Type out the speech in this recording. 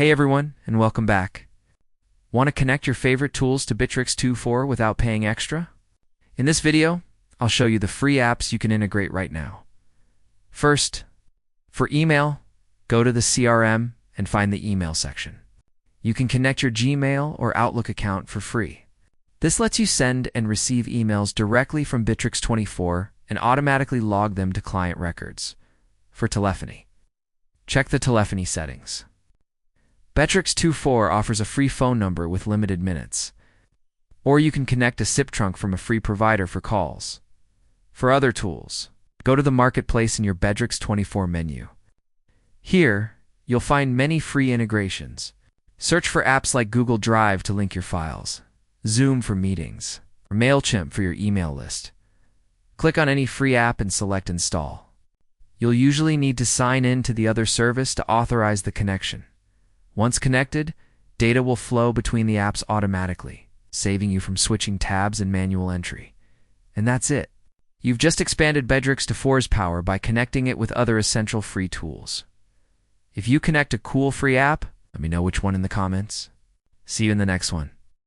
Hey everyone, and welcome back. Want to connect your favorite tools to Bitrix24 without paying extra? In this video, I'll show you the free apps you can integrate right now. First, for email, go to the CRM and find the email section. You can connect your Gmail or Outlook account for free. This lets you send and receive emails directly from Bitrix24 and automatically log them to client records. For telephony, check the telephony settings. Bitrix24 offers a free phone number with limited minutes. Or you can connect a SIP trunk from a free provider for calls. For other tools, go to the Marketplace in your Bitrix24 menu. Here, you'll find many free integrations. Search for apps like Google Drive to link your files, Zoom for meetings, or MailChimp for your email list. Click on any free app and select Install. You'll usually need to sign in to the other service to authorize the connection. Once connected, data will flow between the apps automatically, saving you from switching tabs and manual entry. And that's it. You've just expanded Bitrix24's power by connecting it with other essential free tools. If you connect a cool free app, let me know which one in the comments. See you in the next one.